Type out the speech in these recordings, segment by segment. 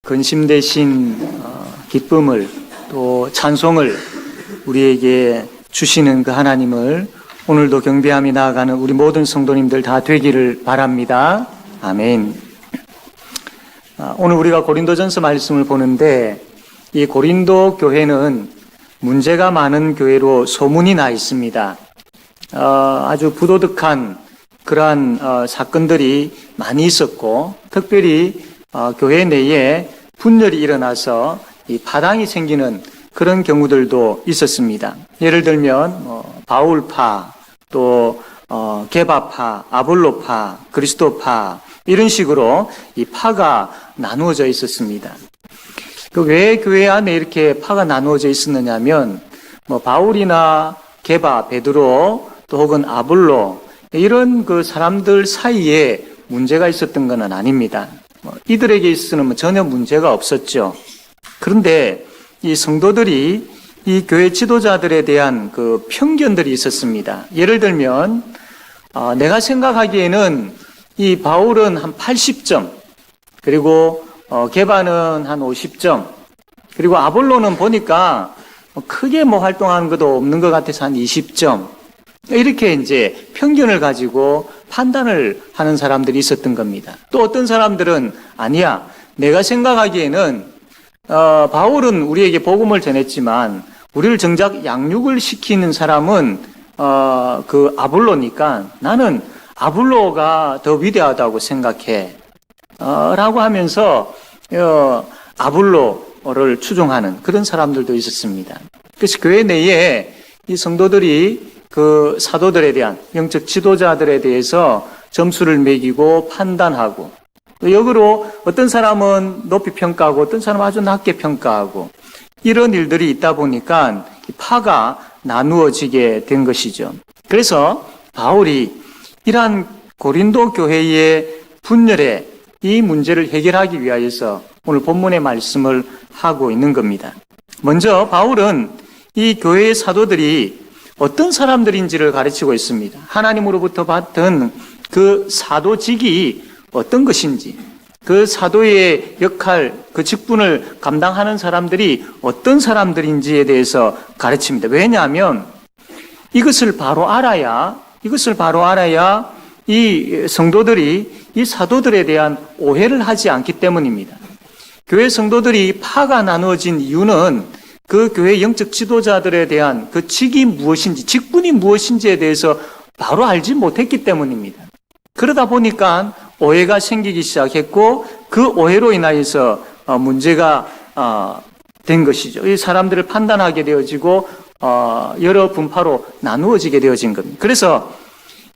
근심되신 기쁨을 또 찬송을 우리에게 주시는 그 하나님을 오늘도 경배하며 나아가는 우리 모든 성도님들 다 되기를 바랍니다. 아멘. 오늘 우리가 고린도전서 말씀을 보는데 이 고린도 교회는 문제가 많은 교회로 소문이 나 있습니다. 아주 부도덕한 그러한 사건들이 많이 있었고 특별히 교회 내에 분열이 일어나서 이 파당이 생기는 그런 경우들도 있었습니다. 예를 들면 바울파, 또 게바파, 아볼로파, 그리스도파 이런 식으로 이 파가 나누어져 있었습니다. 왜 교회 안에 이렇게 파가 나누어져 있었느냐면 바울이나 게바, 베드로 또 혹은 아볼로 이런 그 사람들 사이에 문제가 있었던 것은 아닙니다. 이들에게 있어서는 전혀 문제가 없었죠. 그런데 이 성도들이 이 교회 지도자들에 대한 그 편견들이 있었습니다. 예를 들면 내가 생각하기에는 이 바울은 한 80점, 그리고 게바는 한 50점, 그리고 아볼로는 보니까 크게 활동하는 것도 없는 것 같아서 한 20점. 이렇게 이제 편견을 가지고 판단을 하는 사람들이 있었던 겁니다. 또 어떤 사람들은 아니야, 내가 생각하기에는 바울은 우리에게 복음을 전했지만 우리를 정작 양육을 시키는 사람은 그 아볼로니까 나는 아볼로가 더 위대하다고 생각해 라고 하면서 아볼로를 추종하는 그런 사람들도 있었습니다. 그래서 교회 내에 이 성도들이 그 사도들에 대한 영적 지도자들에 대해서 점수를 매기고 판단하고 또 역으로 어떤 사람은 높이 평가하고 어떤 사람은 아주 낮게 평가하고 이런 일들이 있다 보니까 파가 나누어지게 된 것이죠. 그래서 바울이 이러한 고린도 교회의 분열의 이 문제를 해결하기 위하여서 오늘 본문의 말씀을 하고 있는 겁니다. 먼저 바울은 이 교회의 사도들이 어떤 사람들인지를 가르치고 있습니다. 하나님으로부터 받은 그 사도직이 어떤 것인지, 그 사도의 역할, 그 직분을 감당하는 사람들이 어떤 사람들인지에 대해서 가르칩니다. 왜냐하면 이것을 바로 알아야 이 성도들이 이 사도들에 대한 오해를 하지 않기 때문입니다. 교회 성도들이 파가 나누어진 이유는 그 교회 영적 지도자들에 대한 그 직이 무엇인지, 직분이 무엇인지에 대해서 바로 알지 못했기 때문입니다. 그러다 보니까 오해가 생기기 시작했고 그 오해로 인하여서 문제가 된 것이죠. 이 사람들을 판단하게 되어지고 여러 분파로 나누어지게 되어진 겁니다. 그래서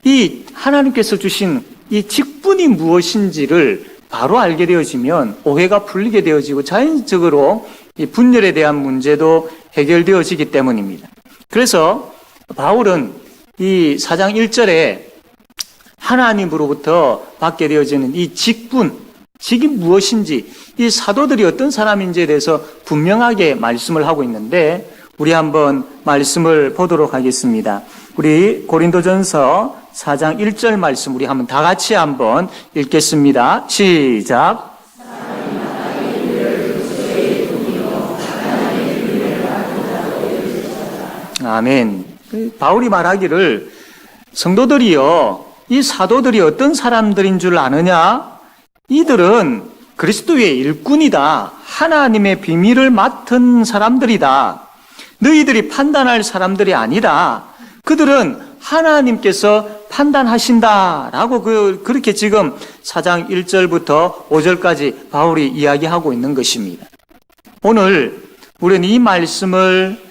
이 하나님께서 주신 이 직분이 무엇인지를 바로 알게 되어지면 오해가 풀리게 되어지고 자연적으로 이 분열에 대한 문제도 해결되어지기 때문입니다. 그래서 바울은 이 4장 1절에 하나님으로부터 받게 되어지는 이 직이 무엇인지, 이 사도들이 어떤 사람인지에 대해서 분명하게 말씀을 하고 있는데 우리 한번 말씀을 보도록 하겠습니다. 우리 고린도전서 4장 1절 말씀 우리 한번 다 같이 한번 읽겠습니다. 시작. 아멘. 바울이 말하기를 성도들이요, 이 사도들이 어떤 사람들인 줄 아느냐? 이들은 그리스도의 일꾼이다. 하나님의 비밀을 맡은 사람들이다. 너희들이 판단할 사람들이 아니다. 그들은 하나님께서 판단하신다라고 그렇게 지금 4장 1절부터 5절까지 바울이 이야기하고 있는 것입니다. 오늘 우리는 이 말씀을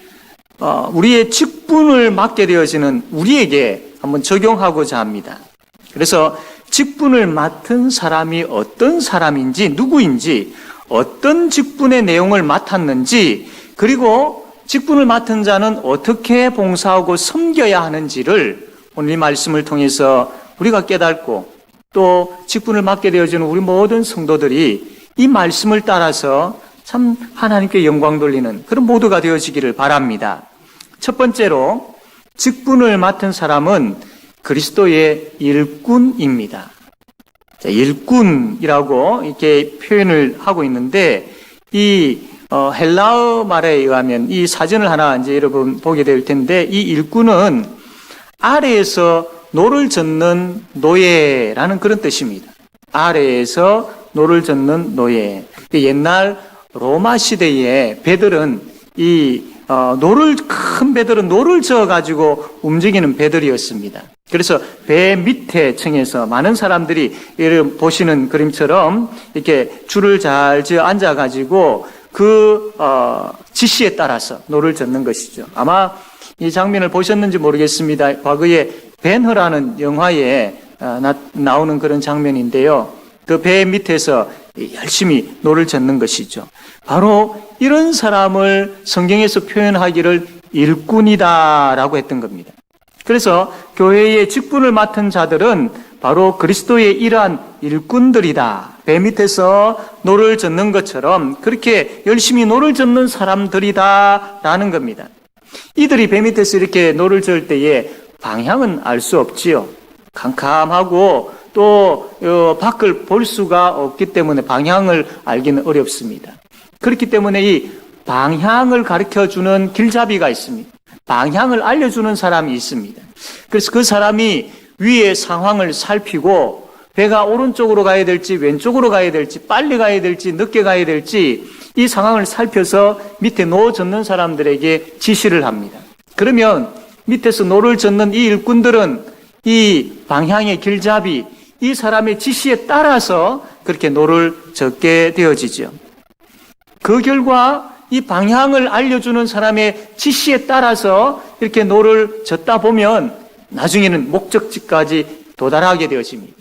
우리의 직분을 맡게 되어지는 우리에게 한번 적용하고자 합니다. 그래서 직분을 맡은 사람이 어떤 사람인지, 누구인지, 어떤 직분의 내용을 맡았는지, 그리고 직분을 맡은 자는 어떻게 봉사하고 섬겨야 하는지를 오늘 이 말씀을 통해서 우리가 깨닫고 또 직분을 맡게 되어지는 우리 모든 성도들이 이 말씀을 따라서 참 하나님께 영광 돌리는 그런 모두가 되어지기를 바랍니다. 첫 번째로 직분을 맡은 사람은 그리스도의 일꾼입니다. 일꾼이라고 이렇게 표현을 하고 있는데, 이 헬라어 말에 의하면 이 사전을 하나 이제 여러분 보게 될 텐데, 이 일꾼은 아래에서 노를 젓는 노예라는 그런 뜻입니다. 아래에서 노를 젓는 노예. 옛날 로마 시대에 배들은 큰 배들은 노를 저어가지고 움직이는 배들이었습니다. 그래서 배 밑에 층에서 많은 사람들이 여러분 보시는 그림처럼 이렇게 줄을 잘 지어 앉아가지고 그 지시에 따라서 노를 젓는 것이죠. 아마 이 장면을 보셨는지 모르겠습니다. 과거에 벤허라는 영화에 나오는 그런 장면인데요. 그 배 밑에서 열심히 노를 젓는 것이죠. 바로 이런 사람을 성경에서 표현하기를 일꾼이다라고 했던 겁니다. 그래서 교회의 직분을 맡은 자들은 바로 그리스도의 이러한 일꾼들이다. 배 밑에서 노를 젓는 것처럼 그렇게 열심히 노를 젓는 사람들이다라는 겁니다. 이들이 배 밑에서 이렇게 노를 저을 때에 방향은 알 수 없지요. 캄캄하고 또 밖을 볼 수가 없기 때문에 방향을 알기는 어렵습니다. 그렇기 때문에 이 방향을 가르쳐주는 길잡이가 있습니다. 방향을 알려주는 사람이 있습니다. 그래서 그 사람이 위의 상황을 살피고 배가 오른쪽으로 가야 될지 왼쪽으로 가야 될지 빨리 가야 될지 늦게 가야 될지 이 상황을 살펴서 밑에 노 젓는 사람들에게 지시를 합니다. 그러면 밑에서 노를 젓는 이 일꾼들은 이 방향의 길잡이, 이 사람의 지시에 따라서 그렇게 노를 젓게 되어지죠. 그 결과 이 방향을 알려주는 사람의 지시에 따라서 이렇게 노를 젓다 보면 나중에는 목적지까지 도달하게 되어집니다.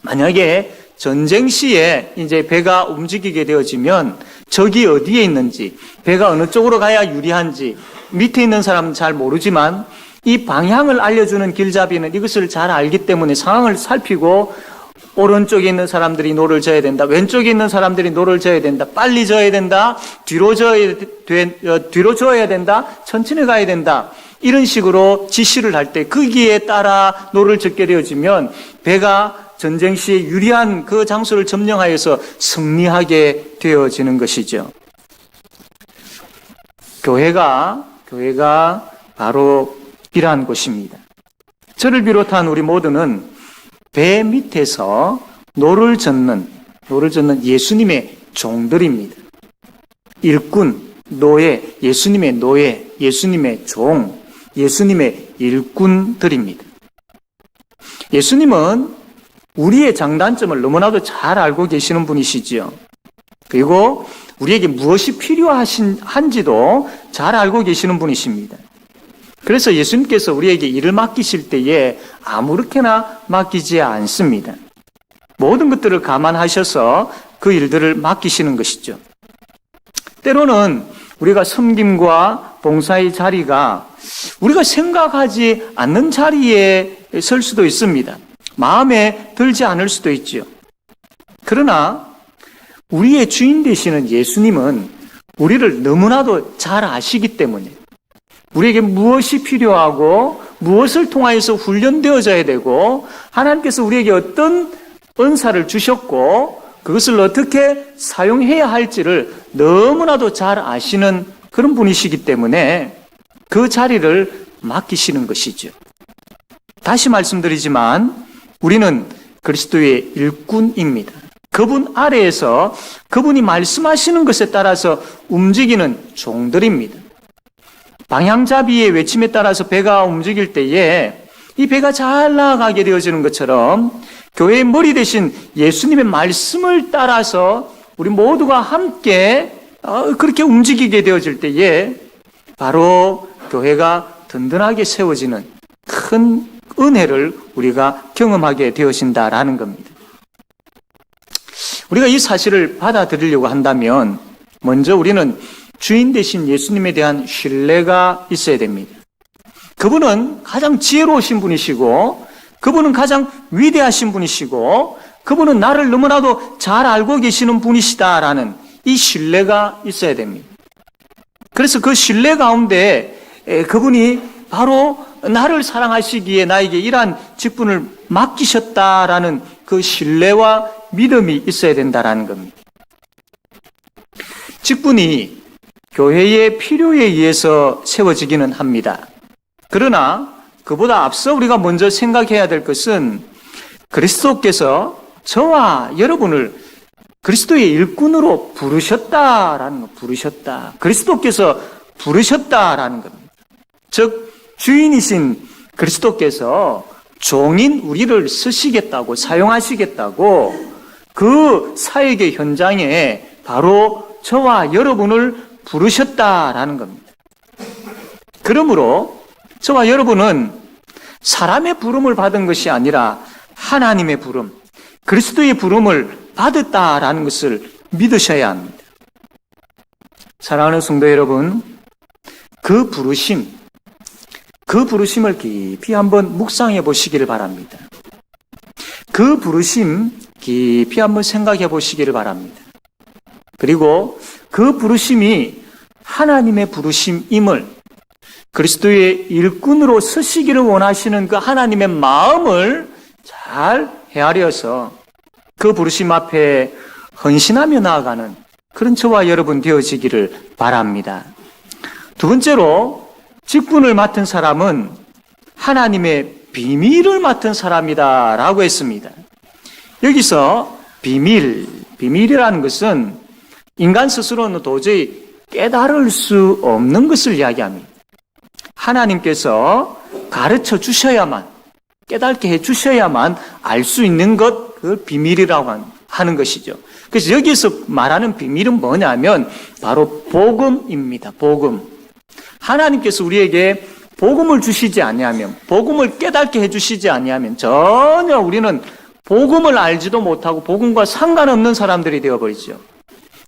만약에 전쟁 시에 이제 배가 움직이게 되어지면 적이 어디에 있는지, 배가 어느 쪽으로 가야 유리한지 밑에 있는 사람은 잘 모르지만 이 방향을 알려주는 길잡이는 이것을 잘 알기 때문에 상황을 살피고 오른쪽에 있는 사람들이 노를 져야 된다. 왼쪽에 있는 사람들이 노를 져야 된다. 빨리 져야 된다. 뒤로 져야 된다. 천천히 가야 된다. 이런 식으로 지시를 할 때 거기에 따라 노를 젓게 되어지면 배가 전쟁 시에 유리한 그 장소를 점령하여서 승리하게 되어지는 것이죠. 교회가 바로 이러한 곳입니다. 저를 비롯한 우리 모두는 배 밑에서 노를 젓는 예수님의 종들입니다. 일꾼, 노예, 예수님의 종, 예수님의 일꾼들입니다. 예수님은 우리의 장단점을 너무나도 잘 알고 계시는 분이시지요. 그리고 우리에게 무엇이 필요한지도 잘 알고 계시는 분이십니다. 그래서 예수님께서 우리에게 일을 맡기실 때에 아무렇게나 맡기지 않습니다. 모든 것들을 감안하셔서 그 일들을 맡기시는 것이죠. 때로는 우리가 섬김과 봉사의 자리가 우리가 생각하지 않는 자리에 설 수도 있습니다. 마음에 들지 않을 수도 있죠. 그러나 우리의 주인 되시는 예수님은 우리를 너무나도 잘 아시기 때문에 우리에게 무엇이 필요하고 무엇을 통하여서 훈련되어져야 되고 하나님께서 우리에게 어떤 은사를 주셨고 그것을 어떻게 사용해야 할지를 너무나도 잘 아시는 그런 분이시기 때문에 그 자리를 맡기시는 것이죠. 다시 말씀드리지만 우리는 그리스도의 일꾼입니다. 그분 아래에서 그분이 말씀하시는 것에 따라서 움직이는 종들입니다. 방향잡이의 외침에 따라서 배가 움직일 때에 이 배가 잘 나아가게 되어지는 것처럼 교회의 머리 대신 예수님의 말씀을 따라서 우리 모두가 함께 그렇게 움직이게 되어질 때에 바로 교회가 든든하게 세워지는 큰 은혜를 우리가 경험하게 되어진다라는 겁니다. 우리가 이 사실을 받아들이려고 한다면 먼저 우리는 주인 되신 예수님에 대한 신뢰가 있어야 됩니다. 그분은 가장 지혜로우신 분이시고 그분은 가장 위대하신 분이시고 그분은 나를 너무나도 잘 알고 계시는 분이시다라는 이 신뢰가 있어야 됩니다. 그래서 그 신뢰 가운데 그분이 바로 나를 사랑하시기에 나에게 이러한 직분을 맡기셨다라는 그 신뢰와 믿음이 있어야 된다는 겁니다. 직분이 교회의 필요에 의해서 세워지기는 합니다. 그러나 그보다 앞서 우리가 먼저 생각해야 될 것은 그리스도께서 저와 여러분을 그리스도의 일꾼으로 부르셨다라는 것, 부르셨다. 그리스도께서 부르셨다라는 겁니다. 즉, 주인이신 그리스도께서 종인 우리를 쓰시겠다고, 사용하시겠다고 그 사역의 현장에 바로 저와 여러분을 부르셨다라는 겁니다. 그러므로 저와 여러분은 사람의 부름을 받은 것이 아니라 하나님의 부름, 그리스도의 부름을 받았다라는 것을 믿으셔야 합니다. 사랑하는 성도 여러분, 그 부르심을 깊이 한번 묵상해 보시기를 바랍니다. 그 부르심 깊이 한번 생각해 보시기를 바랍니다. 그리고 그 부르심이 하나님의 부르심임을, 그리스도의 일꾼으로 서시기를 원하시는 그 하나님의 마음을 잘 헤아려서 그 부르심 앞에 헌신하며 나아가는 그런 저와 여러분 되어지기를 바랍니다. 두 번째로, 직분을 맡은 사람은 하나님의 비밀을 맡은 사람이다 라고 했습니다. 여기서 비밀이라는 것은 인간 스스로는 도저히 깨달을 수 없는 것을 이야기합니다. 하나님께서 가르쳐 주셔야만, 깨닫게 해 주셔야만 알 수 있는 것, 그걸 비밀이라고 하는 것이죠. 그래서 여기서 말하는 비밀은 뭐냐면 바로 복음입니다. 복음. 하나님께서 우리에게 복음을 주시지 아니하면, 복음을 깨닫게 해주시지 아니하면 전혀 우리는 복음을 알지도 못하고 복음과 상관없는 사람들이 되어버리죠.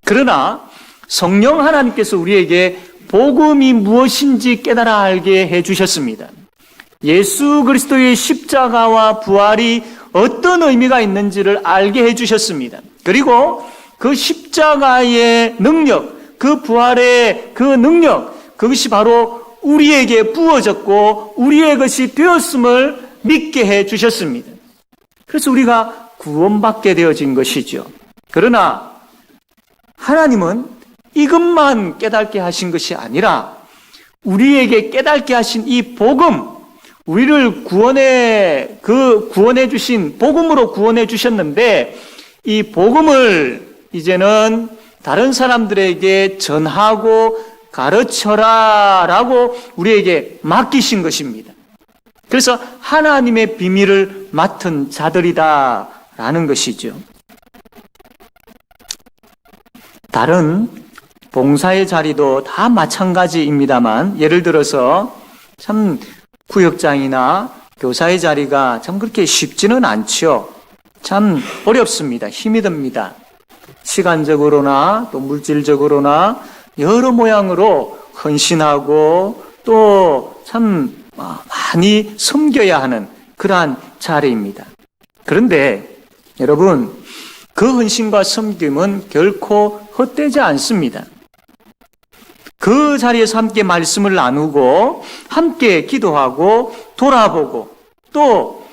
그러나 성령 하나님께서 우리에게 복음이 무엇인지 깨달아 알게 해주셨습니다. 예수 그리스도의 십자가와 부활이 어떤 의미가 있는지를 알게 해주셨습니다. 그리고 그 십자가의 능력, 그 부활의 그 능력, 그것이 바로 우리에게 부어졌고 우리의 것이 되었음을 믿게 해 주셨습니다. 그래서 우리가 구원받게 되어진 것이죠. 그러나 하나님은 이것만 깨닫게 하신 것이 아니라 우리에게 깨닫게 하신 이 복음, 우리를 구원해 주신 복음으로 구원해 주셨는데 이 복음을 이제는 다른 사람들에게 전하고 가르쳐라라고 우리에게 맡기신 것입니다. 그래서 하나님의 비밀을 맡은 자들이다라는 것이죠. 다른 봉사의 자리도 다 마찬가지입니다만, 예를 들어서 참 구역장이나 교사의 자리가 참 그렇게 쉽지는 않죠. 참 어렵습니다. 힘이 듭니다. 시간적으로나 또 물질적으로나 여러 모양으로 헌신하고 또 참 많이 섬겨야 하는 그러한 자리입니다. 그런데 여러분, 그 헌신과 섬김은 결코 헛되지 않습니다. 그 자리에서 함께 말씀을 나누고 함께 기도하고 돌아보고 또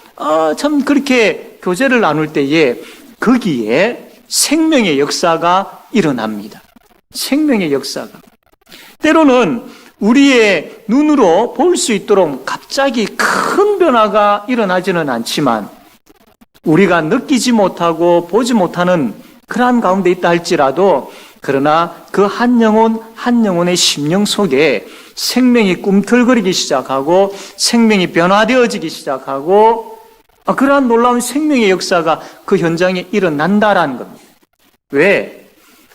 참 그렇게 교제를 나눌 때에 거기에 생명의 역사가 일어납니다. 생명의 역사가. 때로는 우리의 눈으로 볼 수 있도록 갑자기 큰 변화가 일어나지는 않지만 우리가 느끼지 못하고 보지 못하는 그러한 가운데 있다 할지라도, 그러나 그 한 영혼 한 영혼의 심령 속에 생명이 꿈틀거리기 시작하고 생명이 변화되어지기 시작하고 그러한 놀라운 생명의 역사가 그 현장에 일어난다라는 겁니다. 왜?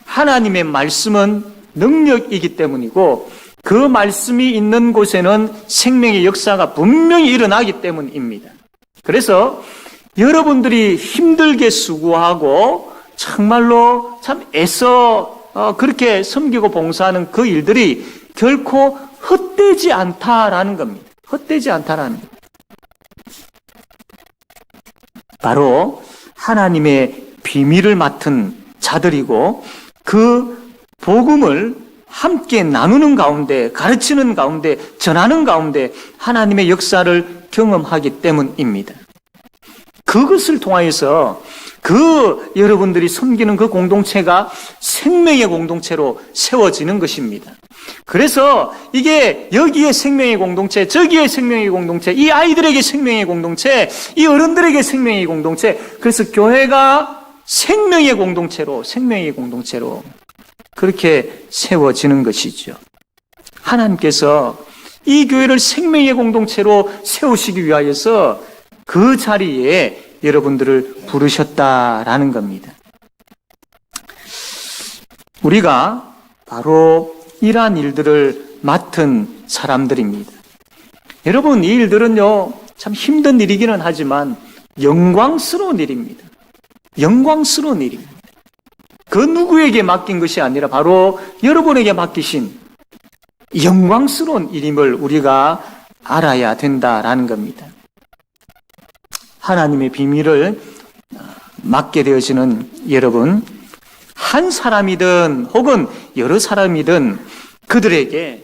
하나님의 말씀은 능력이기 때문이고 그 말씀이 있는 곳에는 생명의 역사가 분명히 일어나기 때문입니다. 그래서 여러분들이 힘들게 수고하고 정말로 참 애써 그렇게 섬기고 봉사하는 그 일들이 결코 헛되지 않다라는 겁니다. 헛되지 않다라는 겁니다. 바로 하나님의 비밀을 맡은 자들이고 그 복음을 함께 나누는 가운데, 가르치는 가운데, 전하는 가운데 하나님의 역사를 경험하기 때문입니다. 그것을 통하여서 여러분들이 섬기는 그 공동체가 생명의 공동체로 세워지는 것입니다. 그래서 이게 여기에 생명의 공동체, 저기에 생명의 공동체, 이 아이들에게 생명의 공동체, 이 어른들에게 생명의 공동체, 그래서 교회가 생명의 공동체로 그렇게 세워지는 것이죠. 하나님께서 이 교회를 생명의 공동체로 세우시기 위하여서 그 자리에 여러분들을 부르셨다라는 겁니다. 우리가 바로 이러한 일들을 맡은 사람들입니다. 여러분, 이 일들은요, 참 힘든 일이기는 하지만 영광스러운 일입니다. 영광스러운 일입니다. 그 누구에게 맡긴 것이 아니라 바로 여러분에게 맡기신 영광스러운 일임을 우리가 알아야 된다라는 겁니다. 하나님의 비밀을 맡게 되어지는 여러분, 한 사람이든 혹은 여러 사람이든 그들에게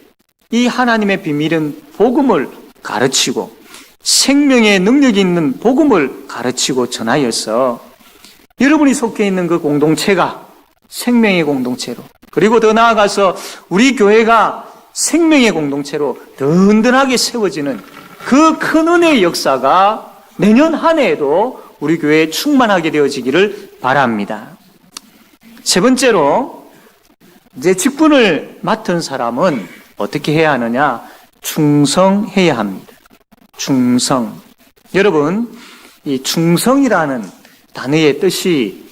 이 하나님의 비밀은 복음을 가르치고 생명의 능력이 있는 복음을 가르치고 전하여서 여러분이 속해 있는 그 공동체가 생명의 공동체로, 그리고 더 나아가서 우리 교회가 생명의 공동체로 든든하게 세워지는 그 큰 은혜의 역사가 내년 한 해에도 우리 교회에 충만하게 되어지기를 바랍니다. 세 번째로, 이제 직분을 맡은 사람은 어떻게 해야 하느냐? 충성해야 합니다. 충성. 여러분, 이 충성이라는 단어의 뜻이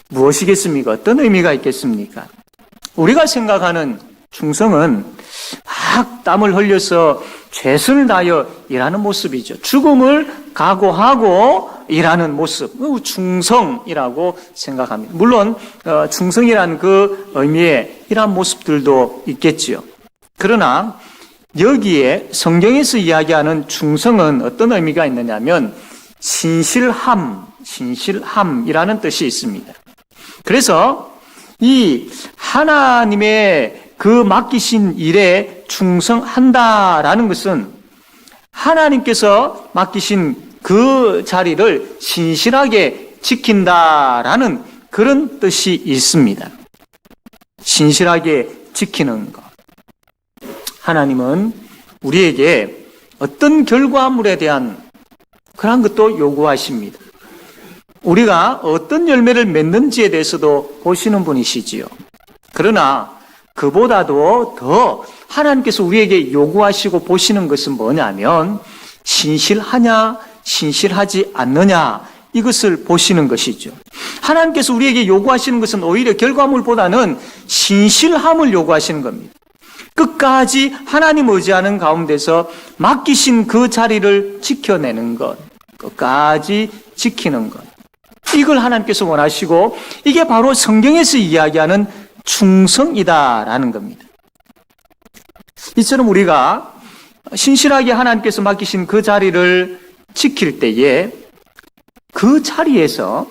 무엇이겠습니까? 어떤 의미가 있겠습니까? 우리가 생각하는 충성은 막 땀을 흘려서 최선을 다하여 일하는 모습이죠. 죽음을 각오하고 일하는 모습, 충성이라고 생각합니다. 물론 충성이라는 그 의미에 이러한 모습들도 있겠지요. 그러나 여기에 성경에서 이야기하는 충성은 어떤 의미가 있느냐면 신실함이라는 뜻이 있습니다. 그래서 이 하나님의 그 맡기신 일에 충성한다라는 것은 하나님께서 맡기신 그 자리를 신실하게 지킨다라는 그런 뜻이 있습니다. 신실하게 지키는 것. 하나님은 우리에게 어떤 결과물에 대한 그런 것도 요구하십니다. 우리가 어떤 열매를 맺는지에 대해서도 보시는 분이시지요. 그러나 그보다도 더 하나님께서 우리에게 요구하시고 보시는 것은 뭐냐면 신실하냐, 신실하지 않느냐, 이것을 보시는 것이죠. 하나님께서 우리에게 요구하시는 것은 오히려 결과물보다는 신실함을 요구하시는 겁니다. 끝까지 하나님 의지하는 가운데서 맡기신 그 자리를 지켜내는 것, 끝까지 지키는 것, 이걸 하나님께서 원하시고 이게 바로 성경에서 이야기하는 충성이다라는 겁니다. 이처럼 우리가 신실하게 하나님께서 맡기신 그 자리를 지킬 때에 그 자리에서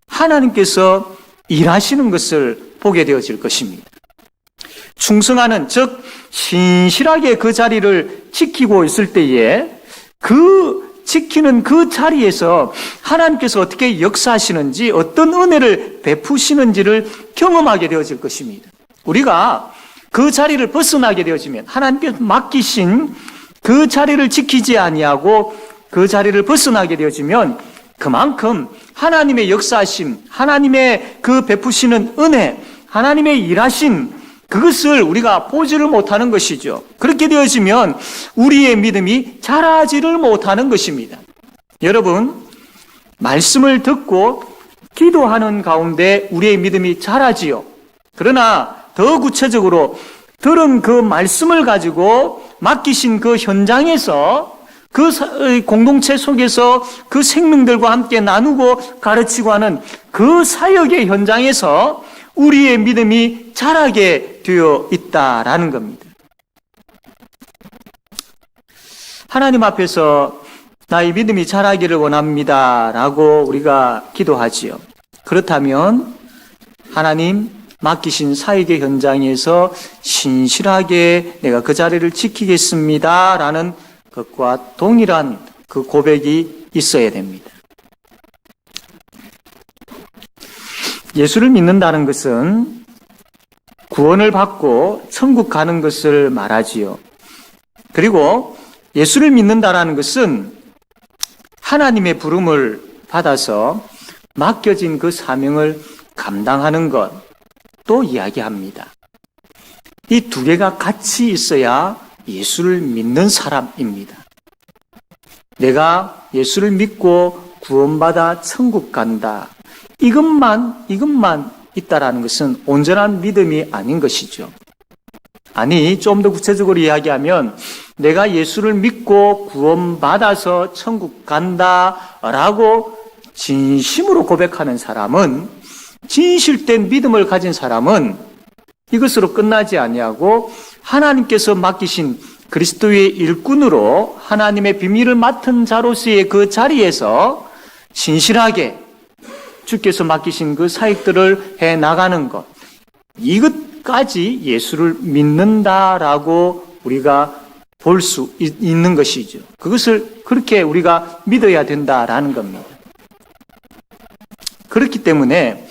하나님께서 일하시는 것을 보게 되어질 것입니다. 충성하는, 즉 신실하게 그 자리를 지키고 있을 때에 그 지키는 그 자리에서 하나님께서 어떻게 역사하시는지, 어떤 은혜를 베푸시는지를 경험하게 되어질 것입니다. 우리가 그 자리를 벗어나게 되어지면, 하나님께서 맡기신 그 자리를 지키지 아니하고 그 자리를 벗어나게 되어지면 그만큼 하나님의 역사하심, 하나님의 그 베푸시는 은혜, 하나님의 일하심, 그것을 우리가 보지를 못하는 것이죠. 그렇게 되어지면 우리의 믿음이 자라지를 못하는 것입니다. 여러분, 말씀을 듣고 기도하는 가운데 우리의 믿음이 자라지요. 그러나 더 구체적으로 들은 그 말씀을 가지고 맡기신 그 현장에서, 그 공동체 속에서 그 생명들과 함께 나누고 가르치고 하는 그 사역의 현장에서 우리의 믿음이 자라게 되어 있다라는 겁니다. 하나님 앞에서 나의 믿음이 자라기를 원합니다 라고 우리가 기도하지요. 그렇다면 하나님, 맡기신 사역의 현장에서 신실하게 내가 그 자리를 지키겠습니다 라는 것과 동일한 그 고백이 있어야 됩니다. 예수를 믿는다는 것은 구원을 받고 천국 가는 것을 말하지요. 그리고 예수를 믿는다는 것은 하나님의 부름을 받아서 맡겨진 그 사명을 감당하는 것도 이야기합니다. 이 두 개가 같이 있어야 예수를 믿는 사람입니다. 내가 예수를 믿고 구원받아 천국 간다. 이것만 있다라는 것은 온전한 믿음이 아닌 것이죠. 아니, 좀 더 구체적으로 이야기하면 내가 예수를 믿고 구원받아서 천국 간다라고 진심으로 고백하는 사람은, 진실된 믿음을 가진 사람은 이것으로 끝나지 아니하고 하나님께서 맡기신 그리스도의 일꾼으로 하나님의 비밀을 맡은 자로서의 그 자리에서 신실하게 주께서 맡기신 그 사역들을 해 나가는 것, 이것까지 예수를 믿는다라고 우리가 볼 수 있는 것이죠. 그것을 그렇게 우리가 믿어야 된다라는 겁니다. 그렇기 때문에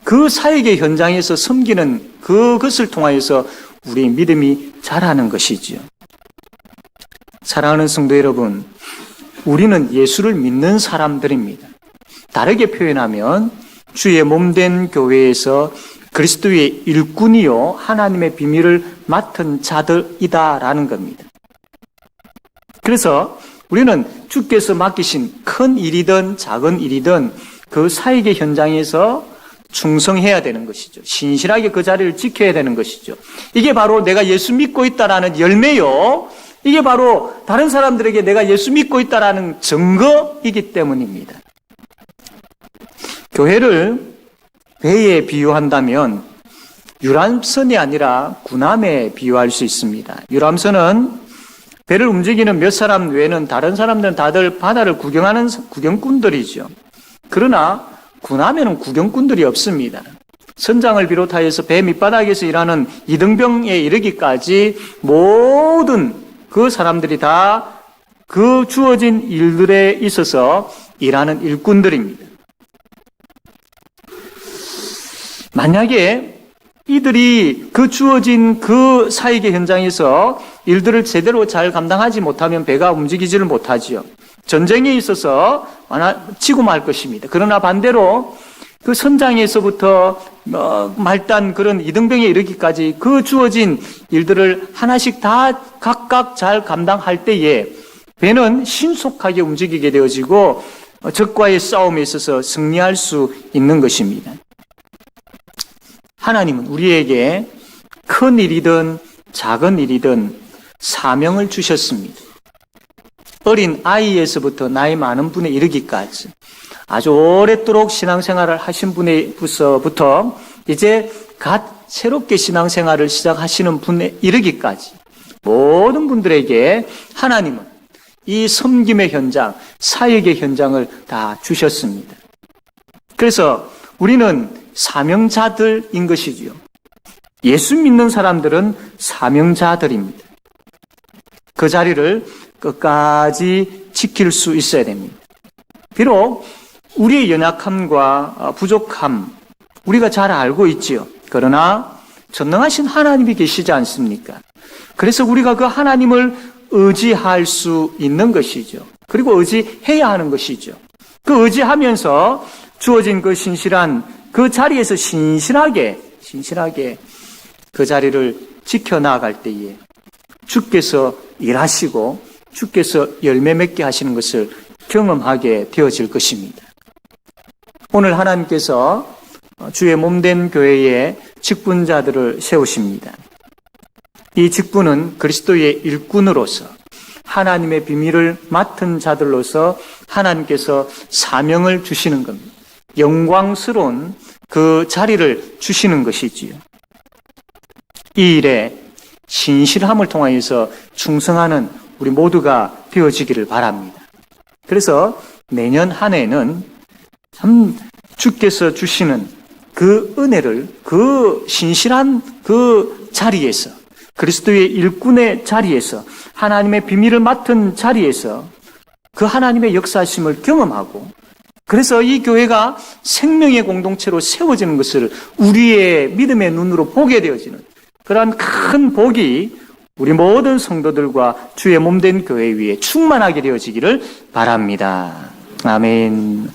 그 사역의 현장에서 섬기는 그것을 통하여서 우리의 믿음이 자라는 것이지요. 사랑하는 성도 여러분, 우리는 예수를 믿는 사람들입니다. 다르게 표현하면 주의 몸된 교회에서 그리스도의 일꾼이요 하나님의 비밀을 맡은 자들이다라는 겁니다. 그래서 우리는 주께서 맡기신 큰 일이든 작은 일이든 그 사역의 현장에서 충성해야 되는 것이죠. 신실하게 그 자리를 지켜야 되는 것이죠. 이게 바로 내가 예수 믿고 있다라는 열매요. 이게 바로 다른 사람들에게 내가 예수 믿고 있다라는 증거이기 때문입니다. 교회를 배에 비유한다면 유람선이 아니라 군함에 비유할 수 있습니다. 유람선은 배를 움직이는 몇 사람 외에는 다른 사람들은 다들 바다를 구경하는 구경꾼들이죠. 그러나 군함에는 구경꾼들이 없습니다. 선장을 비롯하여서 배 밑바닥에서 일하는 이등병에 이르기까지 모든 그 사람들이 다 그 주어진 일들에 있어서 일하는 일꾼들입니다. 만약에 이들이 그 주어진 그 사역의 현장에서 일들을 제대로 잘 감당하지 못하면 배가 움직이지를 못하지요. 전쟁에 있어서 치고 말 것입니다. 그러나 반대로 그 선장에서부터 말단 그런 이등병에 이르기까지 그 주어진 일들을 하나씩 다 각각 잘 감당할 때에 배는 신속하게 움직이게 되어지고 적과의 싸움에 있어서 승리할 수 있는 것입니다. 하나님은 우리에게 큰 일이든 작은 일이든 사명을 주셨습니다. 어린 아이에서부터 나이 많은 분에 이르기까지 아주 오랫도록 신앙생활을 하신 분에부터 이제 갓 새롭게 신앙생활을 시작하시는 분에 이르기까지 모든 분들에게 하나님은 이 섬김의 현장, 사역의 현장을 다 주셨습니다. 그래서 우리는 사명자들인 것이지요. 예수 믿는 사람들은 사명자들입니다. 그 자리를 끝까지 지킬 수 있어야 됩니다. 비록 우리의 연약함과 부족함 우리가 잘 알고 있지요. 그러나 전능하신 하나님이 계시지 않습니까? 그래서 우리가 그 하나님을 의지할 수 있는 것이죠. 그리고 의지해야 하는 것이죠. 그 의지하면서 주어진 그 신실한 그 자리에서 신실하게 그 자리를 지켜나갈 때에 주께서 일하시고 주께서 열매 맺게 하시는 것을 경험하게 되어질 것입니다. 오늘 하나님께서 주의 몸된 교회에 직분자들을 세우십니다. 이 직분은 그리스도의 일꾼으로서 하나님의 비밀을 맡은 자들로서 하나님께서 사명을 주시는 겁니다. 영광스러운 그 자리를 주시는 것이지요. 이 일에 신실함을 통하여서 충성하는 우리 모두가 되어지기를 바랍니다. 그래서 내년 한 해는 참 주께서 주시는 그 은혜를 그 신실한 그 자리에서 그리스도의 일꾼의 자리에서 하나님의 비밀을 맡은 자리에서 그 하나님의 역사심을 경험하고 그래서 이 교회가 생명의 공동체로 세워지는 것을 우리의 믿음의 눈으로 보게 되어지는 그러한 큰 복이 우리 모든 성도들과 주의 몸된 교회 위에 충만하게 되어지기를 바랍니다. 아멘.